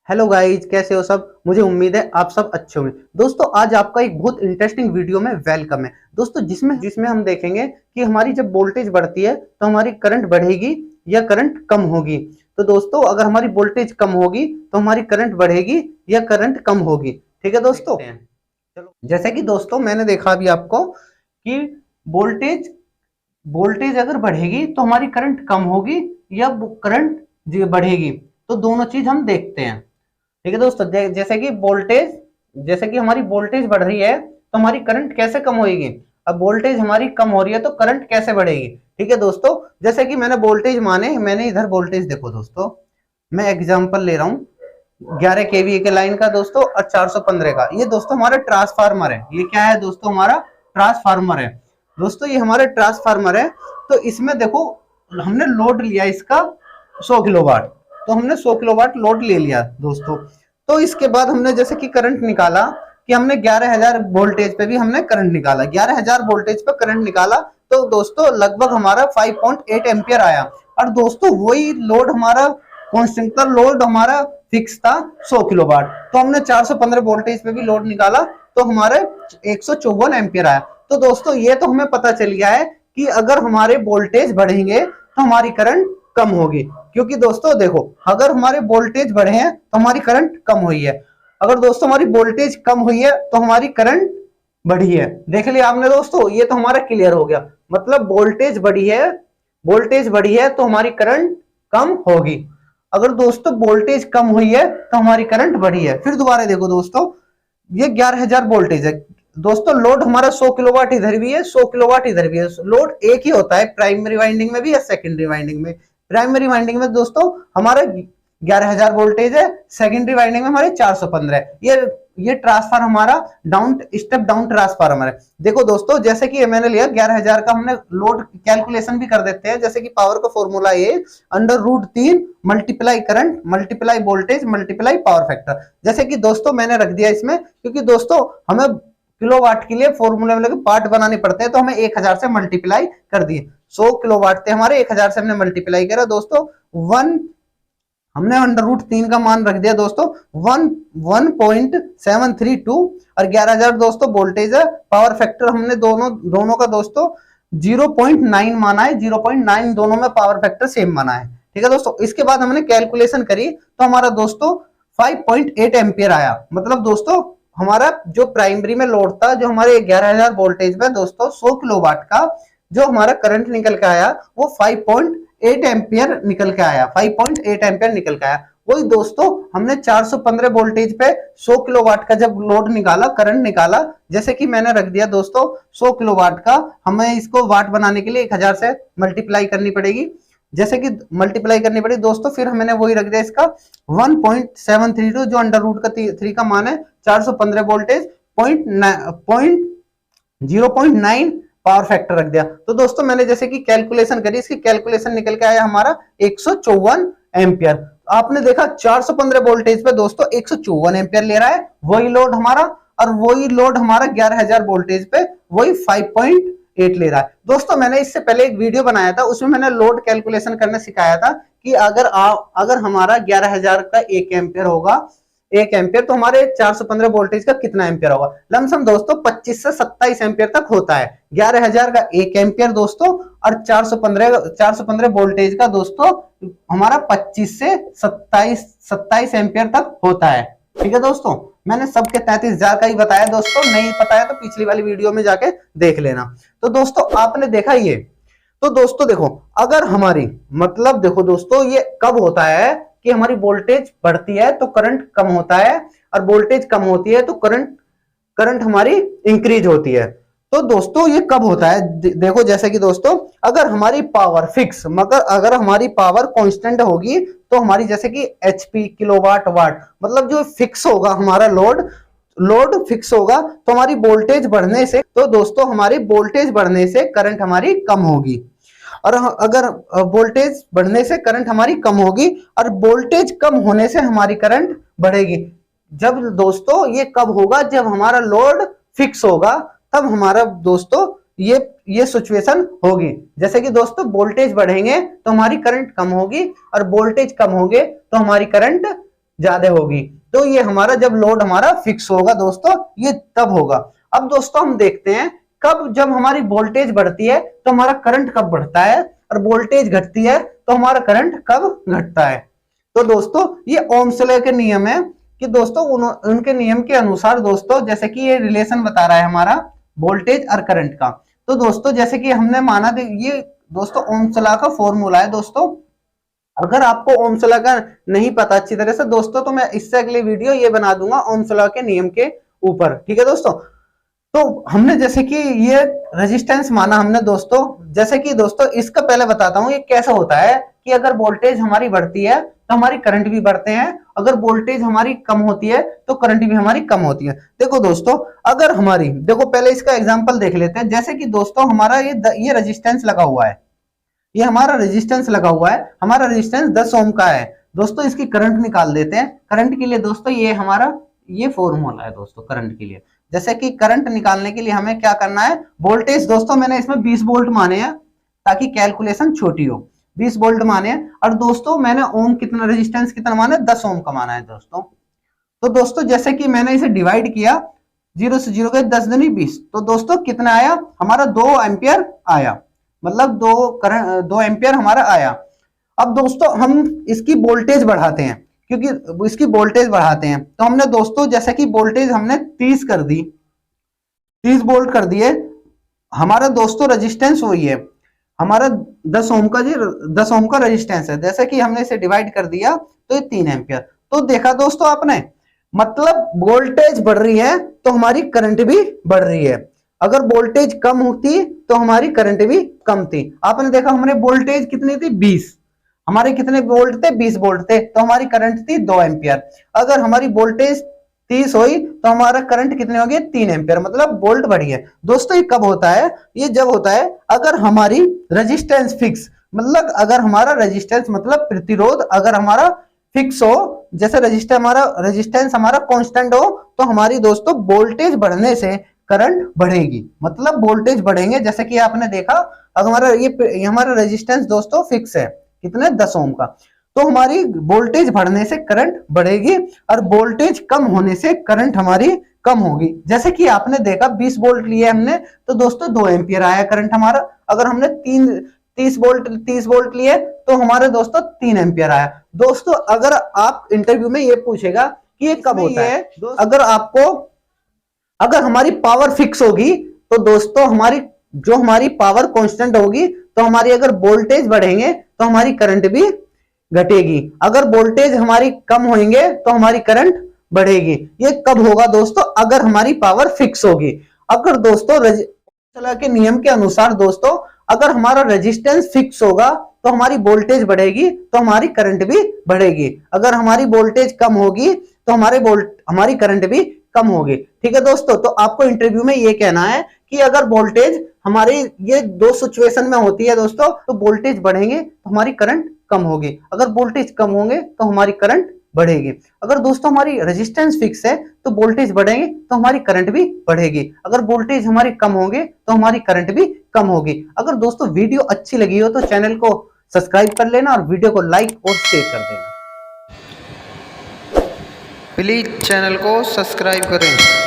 Hello guys, कैसे हो सब। मुझे उम्मीद है आप सब अच्छे होंगे। दोस्तों आज आपका एक बहुत इंटरेस्टिंग वीडियो में वेलकम है दोस्तों, जिसमें जिसमें हम देखेंगे कि हमारी जब वोल्टेज बढ़ती है तो हमारी करंट बढ़ेगी या करंट कम होगी। तो दोस्तों अगर हमारी वोल्टेज कम होगी तो हमारी करंट बढ़ेगी या करंट कम होगी। ठीक है दोस्तों, चलो जैसे कि दोस्तों मैंने देखा अभी आपको कि वोल्टेज वोल्टेज अगर बढ़ेगी तो हमारी करंट कम होगी या करंट बढ़ेगी। तो दोनों चीज हम देखते हैं। ठीक है दोस्तों, जैसे कि हमारी वोल्टेज बढ़ रही है तो हमारी करंट कैसे कम होगी। अब वोल्टेज हमारी कम हो रही है तो करंट कैसे बढ़ेगी। ठीक है दोस्तों, जैसे कि मैंने इधर वोल्टेज देखो दोस्तों, मैं एग्जांपल ले रहा हूँ 11 केवीए के लाइन का दोस्तों और 415 का। ये दोस्तों हमारा ट्रांसफार्मर है। ये क्या है दोस्तों, हमारा ट्रांसफार्मर है। दोस्तों ये हमारा ट्रांसफार्मर है। तो इसमें देखो हमने लोड लिया इसका 100 किलोवाट। तो हमने 100 किलोवाट लोड ले लिया दोस्तों। तो इसके बाद हमने जैसे कि करंट निकाला कि हमने 11,000 वोल्टेज पे भी हमने करंट निकाला, 11,000 वोल्टेज पे करंट निकाला। तो दोस्तों लगभग हमारा 5.8 एम्पियर आया। और दोस्तों वही लोड हमारा कांस्टेंट था, लोड हमारा फिक्स था 100 किलोवाट। तो हमने 415 वोल्टेज पे भी लोड निकाला तो हमारे 154 एम्पियर आया। तो दोस्तों ये तो हमें पता चल गया है कि अगर हमारे वोल्टेज बढ़ेंगे तो हमारी करंट कम होगी। क्योंकि दोस्तों देखो, अगर हमारे वोल्टेज बढ़े हैं तो हमारी करंट कम हुई है, अगर दोस्तों हमारी वोल्टेज कम हुई है तो हमारी करंट बढ़ी है। देख लिया आपने दोस्तों, ये तो हमारा क्लियर हो गया। मतलब वोल्टेज बढ़ी है तो हमारी करंट कम होगी। अगर दोस्तों वोल्टेज कम हुई है तो हमारी करंट बढ़ी है। फिर दोबारा देखो दोस्तों, ये 11,000 वोल्टेज है दोस्तों। लोड हमारा 100 किलोवाट इधर भी है, 100 किलोवाट इधर भी है। लोड एक ही होता है प्राइमरी वाइंडिंग में भी या सेकेंडरी वाइंडिंग में। प्राइमरी वाइंडिंग में दोस्तों हमारा 11,000 वोल्टेज है, सेकेंडरी वाइंडिंग में हमारे 415 है। ये ट्रांसफार्मर हमारा स्टेप डाउन ट्रांसफार्मर है। देखो दोस्तों, जैसे कि मैंने लिया 11,000 का, हमने लोड कैलकुलेशन भी कर देते हैं। जैसे कि पावर का फॉर्मूला ये √3 multiply current multiply voltage multiply power factor. जैसे कि दोस्तों मैंने रख दिया इसमें, क्योंकि दोस्तों हमें किलोवाट के लिए फॉर्मूले में पार्ट बनाने पड़ते हैं। तो हमें 1,000 से मल्टीप्लाई कर दिए। 100 किलोवाट थे हमारे, 1,000 से हमने मल्टीप्लाई करा दोस्तों। हमने √3 का मान रख दिया दोस्तों 1.732 और 11,000 दोस्तों वोल्टेज है। पावर फैक्टर हमने दोनों का दोस्तों 0.9 माना है, 0.9 दोनों में पावर फैक्टर सेम माना है। ठीक है दोस्तों, इसके बाद हमने कैलकुलेशन करी तो हमारा दोस्तों 5.8 एम्पियर आया। मतलब दोस्तों हमारा जो प्राइमरी में लोड था, जो हमारे 11,000 वोल्टेज में दोस्तों 100 किलोवाट का जो हमारा करंट निकल के आया वो 5.8 एम्पियर निकल के आया, 5.8 एम्पियर निकल के आया। वही दोस्तों हमने 415 वोल्टेज पे 100 किलोवाट का जब लोड निकाला, करंट निकाला, जैसे कि मैंने रख दिया दोस्तों 100 किलोवाट का, हमें इसको वाट बनाने के लिए 1,000 से मल्टीप्लाई करनी पड़ेगी। जैसे कि मल्टीप्लाई करनी पड़ी दोस्तों, फिर हमने वही रख दिया इसका 1.732 जो √3 का मान है, 415 वोल्टेज 0.9 पावर फैक्टर रख दिया। तो दोस्तों मैंने जैसे कि कैलकुलेशन करी, इसकी कैलकुलेशन निकल के आया हमारा 154 एम्पियर। आपने देखा 415 वोल्टेज पे दोस्तों 154 एम्पियर ले रहा है वही लोड हमारा, और वही लोड हमारा 11,000 वोल्टेज पे वही 5.8 ले रहा है। दोस्तों मैंने इससे पहले एक वीडियो बनाया था, उसमें मैंने लोड कैलकुलेशन करना सिखाया था कि अगर हमारा 11,000 का 1 एम्पियर होगा, 1 एम्पियर, तो हमारे 415 वोल्टेज का कितना एम्पियर होगा। लमसम दोस्तों 25 से 27 एम्पियर तक होता है। 11,000 का 1 एम्पियर दोस्तों और 415 वोल्टेज का दोस्तों हमारा 25 से 27 एम्पियर तक होता है। ठीक है दोस्तों, मैंने सबके 33,000 का ही बताया दोस्तों, नहीं पता है तो पिछली वाली वीडियो में जाके देख लेना। तो दोस्तों आपने देखा ये। तो दोस्तों देखो, अगर हमारी मतलब देखो दोस्तों ये कब होता है कि हमारी वोल्टेज बढ़ती है तो करंट कम होता है, और वोल्टेज कम होती है तो करंट करंट हमारी इंक्रीज होती है। तो दोस्तों ये कब होता है, देखो जैसे कि दोस्तों अगर हमारी पावर फिक्स, मगर अगर हमारी पावर कांस्टेंट होगी तो हमारी जैसे कि एचपी किलोवाट वाट, मतलब जो फिक्स होगा हमारा लोड फिक्स होगा तो हमारी वोल्टेज बढ़ने से, तो दोस्तों हमारी वोल्टेज बढ़ने से करंट हमारी कम होगी। और अगर वोल्टेज बढ़ने से करंट हमारी कम होगी और वोल्टेज कम होने से हमारी करंट बढ़ेगी। जब दोस्तों ये कब होगा, जब हमारा लोड फिक्स होगा, तब हमारा दोस्तों ये सिचुएशन होगी। जैसे कि दोस्तों वोल्टेज बढ़ेंगे तो हमारी करंट कम होगी और वोल्टेज कम होंगे तो हमारी करंट ज्यादा होगी। तो ये हमारा जब लोड हमारा फिक्स होगा दोस्तों, ये तब होगा। अब दोस्तों हम देखते हैं कब, जब हमारी वोल्टेज बढ़ती है तो हमारा करंट कब बढ़ता है, और वोल्टेज घटती है तो हमारा करंट कब घटता है। तो दोस्तों ये ओम्स लॉ के नियम है कि दोस्तों उनके नियम के अनुसार दोस्तों, जैसे कि ये रिलेशन बता रहा है हमारा वोल्टेज और करंट का। तो दोस्तों जैसे कि हमने माना, ये दोस्तों ओम्स लॉ का फॉर्मूला है दोस्तों। अगर आपको ओम्स लॉ का नहीं पता अच्छी तरह से दोस्तों, तो मैं इससे अगले वीडियो ये बना दूंगा ओम्स लॉ के नियम के ऊपर, ठीक है दोस्तों। तो हमने जैसे कि ये रेजिस्टेंस माना हमने दोस्तों, जैसे कि दोस्तों इसका पहले बताता हूं ये कैसा होता है कि अगर वोल्टेज हमारी बढ़ती है तो हमारी करंट भी बढ़ते हैं, अगर वोल्टेज हमारी कम होती है तो करंट भी हमारी कम होती है। देखो दोस्तों, अगर हमारी, देखो पहले इसका एग्जांपल देख लेते हैं। जैसे कि दोस्तों हमारा ये रेजिस्टेंस लगा हुआ है, ये हमारा रेजिस्टेंस लगा हुआ है, हमारा रेजिस्टेंस 10 ओम का है दोस्तों। इसकी करंट निकाल देते हैं। करंट के लिए दोस्तों ये हमारा ये फॉर्मूला है दोस्तों करंट के लिए। जैसे कि करंट निकालने के लिए हमें क्या करना है, वोल्टेज दोस्तों मैंने इसमें 20 वोल्ट माने हैं ताकि कैलकुलेशन छोटी हो, 20 वोल्ट माने हैं। और दोस्तों मैंने ओम कितना, रेजिस्टेंस कितना माना है, 10 ओम का माना है दोस्तों। तो दोस्तों जैसे कि मैंने इसे डिवाइड किया, 0 से 0 गए 10 दूनी 20, तो दोस्तों कितना आया हमारा 2 एम्पियर आया, मतलब 2 एम्पियर हमारा आया। अब दोस्तों हम इसकी वोल्टेज बढ़ाते हैं, क्योंकि इसकी वोल्टेज बढ़ाते हैं। तो हमने दोस्तों जैसे कि वोल्टेज हमने 30 कर दी, 30 वोल्ट कर दिए। हमारा दोस्तों रेजिस्टेंस वही है, हमारा 10 ओम का, जी 10 ओम का रेजिस्टेंस है। जैसे कि हमने इसे डिवाइड कर दिया तो ये 3 एम्पियर। तो देखा दोस्तों आपने, मतलब वोल्टेज बढ़ रही है तो हमारी करंट भी बढ़ रही है। अगर वोल्टेज कम होती तो हमारी करंट भी कम थी। आपने देखा हमारे वोल्टेज कितनी थी 20, हमारे कितने वोल्ट थे 20 वोल्ट थे, तो हमारी करंट थी 2 एम्पियर। अगर हमारी वोल्टेज 30 हुई तो हमारा करंट कितने हो गए 3 एम्पियर, मतलब वोल्ट बढ़ी है। दोस्तों ये कब होता है, ये जब होता है अगर हमारी रेजिस्टेंस फिक्स, मतलब अगर हमारा रेजिस्टेंस मतलब प्रतिरोध अगर हमारा फिक्स हो, जैसे रेजिस्टेंस हमारा कांस्टेंट हो, तो हमारी दोस्तों वोल्टेज बढ़ने से करंट बढ़ेगी, मतलब वोल्टेज बढ़ेंगे। जैसे कि आपने देखा अगर हमारा रेजिस्टेंस दोस्तों फिक्स है कितने 10 ओम का, तो हमारी वोल्टेज बढ़ने से करंट बढ़ेगी, और वोल्टेज कम होने से करंट हमारी कम होगी। जैसे कि आपने देखा 20 वोल्ट लिए हमने तो दोस्तों 2 एम्पियर आया करंट हमारा। अगर हमने 30 वोल्ट लिए तो हमारे दोस्तों 3 एम्पियर आया। दोस्तों अगर आप इंटरव्यू में ये पूछेगा कि ये कब होता है, अगर हमारी पावर फिक्स होगी तो दोस्तों हमारी पावर कांस्टेंट होगी, तो हमारी अगर वोल्टेज बढ़ेंगे तो हमारी करंट भी घटेगी। अगर वोल्टेज हमारी कम होंगे तो हमारी करंट बढ़ेगी। ये कब होगा दोस्तों, अगर हमारी पावर फिक्स होगी। अगर दोस्तों के नियम के अनुसार दोस्तों अगर हमारा रेजिस्टेंस फिक्स होगा तो हमारी वोल्टेज बढ़ेगी तो हमारी करंट भी बढ़ेगी। अगर हमारी वोल्टेज कम होगी तो हमारी करंट भी कम होगी। ठीक है दोस्तों, तो आपको इंटरव्यू में ये कहना है कि अगर वोल्टेज हमारी ये 2 सिचुएशन में होती है दोस्तों, तो वोल्टेज बढ़ेंगे तो हमारी करंट कम होगी, अगर वोल्टेज कम होंगे तो हमारी करंट बढ़ेगी। अगर दोस्तों हमारी रेजिस्टेंस फिक्स है तो वोल्टेज बढ़ेंगे तो हमारी करंट भी बढ़ेगी, अगर वोल्टेज हमारी कम होंगे तो हमारी करंट भी कम होगी। अगर दोस्तों वीडियो अच्छी लगी हो तो चैनल को सब्सक्राइब कर लेना और वीडियो को लाइक और शेयर कर देना। प्लीज चैनल को सब्सक्राइब करें।